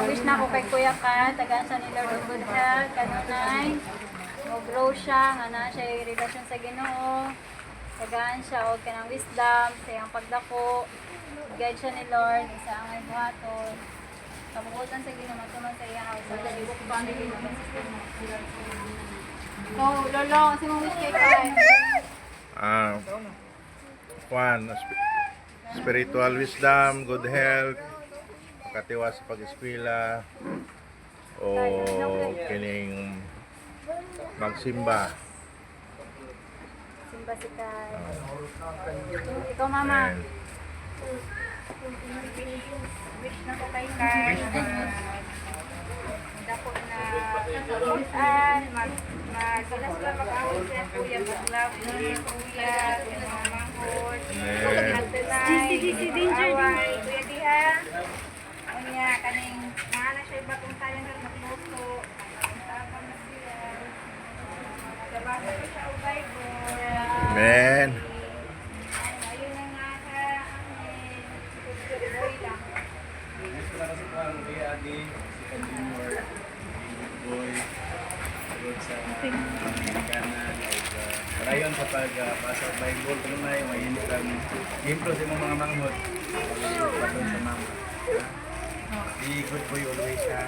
Wish na ko kay Kuya Kan, tagaan siya ni Lord of Good Health, kanunay. Mag-grow siya, nga na siya yung relasyon sa Ginoo. Tagaan siya og kanang wisdom sa iyang pagdako. Guide siya ni Lord sa angay buhaton. Kabubutan sa Ginoo matuman sa iyang house. Sa ibuk family no system. So, lolo, kasi mong wish kay Kai. Spiritual wisdom, good health, katiwas sa pag-eskwela, o kining magsimba. Simba si Kai. Ikaw, mama. Amen. Wish na ko kay Kai. Dako na kalutan, magsilas na mag-awal siya, kuya, mag-love ni kuya, mamahon. Away, kuya diha. Kuya, kaning, mahala siya iba kung sayang ka magluto. Tapang na siya. Sabasa ko siya o Bible. Amen. Ayun na nga ka. Amen. Tuloy lang. Rayon sa pagbasa ng Bible, pero na yung mainit ang improve sa mga manghod. Patron sa mama. Be good boy always ha.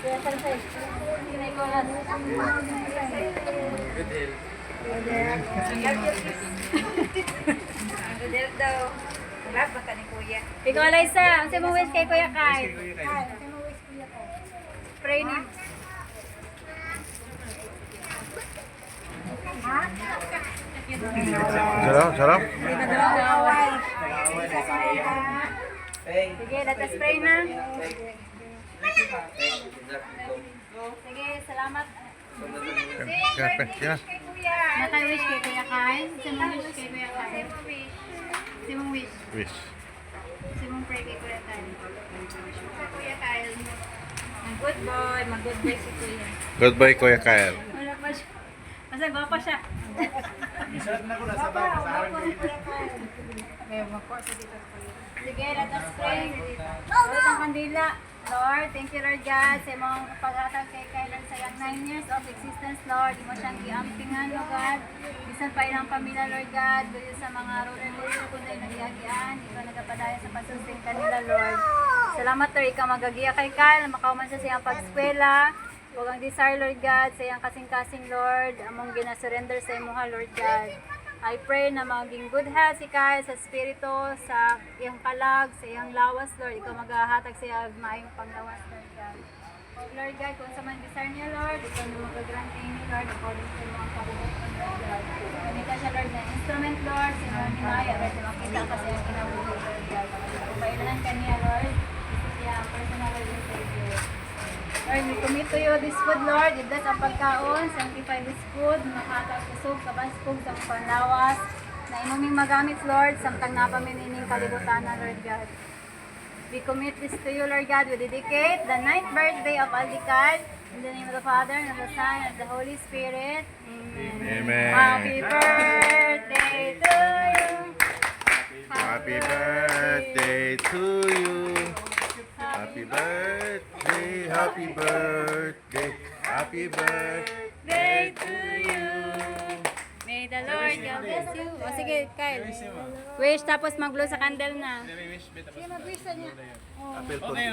Kaya sansay. Sinay ko lang. Good health. Good health daw. Love ba ka ni kuya? Ikaw, Liza. Ang sa'yo mong wish kay Kuya Kai. Pray ni. Sarap, sarap. Sige, let us pray na. Sige, salamat. Yeah. Naka-wish kay Kuya Kai. Sino wish kay Kuya Kai? Sino wish? Wish. Sino pray kay Kuya Kai? Wish mo kay Kuya Kai. Mag-good boy. Mag-good boy si Kuya. Goodbye, Kuya Kyle. Wala pa siya. Kasi gwapa siya. Isarap na ko na sa bago sa akin. Sige, let us pray. Lord, ang kandila. Lord, thank you, Lord God, sa imong paghatag kay Kailan sa iyang 9 years of existence, Lord. Imo siyang giampingan, Lord God. Bisan pa ilang pamilya, Lord God, doon sa mga ruler kung dahil nagiyagian, ikaw nagapadaya sa pagsustain kanila, Lord. Salamat, Lord, ikaw magagiya kay Kyle, makauman siya sa iyang pag-eskwela. Huwag ang desire, Lord God, sa iyang kasing-kasing, Lord, among ginasurrender sa imuha, Lord God. I pray na maging good health si Kyle sa spirito, sa iyang kalag, sa iyang lawas, Lord. Ikaw maghahatag sa iyang maayong panglawas, Lord God. O Lord God, kung sa man desire niya, Lord, ikaw na mag-grant ni Lord, according sa mga kabubutan, Lord God. Ganita siya, Lord, na instrument, Lord, sa mga nimaya, Lord, na makita ka sa iyang kinabubutan, Lord God. Kung pailanan ka niya, Lord, ito siya ang personal Lord and Savior. Lord, we commit to you this food, Lord. I-bless ang pagkaon, sanctify this food, makatag kusog, kabaskog, sa panlawas, na inuming magamit, Lord, samtang napaminining kalibutan na, Lord God. We commit this to you, Lord God. We dedicate the 9th birthday of Aldicad. In the name of the Father, and of the Son, and of the Holy Spirit. Amen. Amen. Happy birthday to you. Happy birthday to you. Happy birthday, happy birthday, happy birthday to you. May the Lord God bless you. O sige, Kyle. Wish tapos mag-blow sa candle na. Wish, beta. Sige, mag-wish na niya. Okay,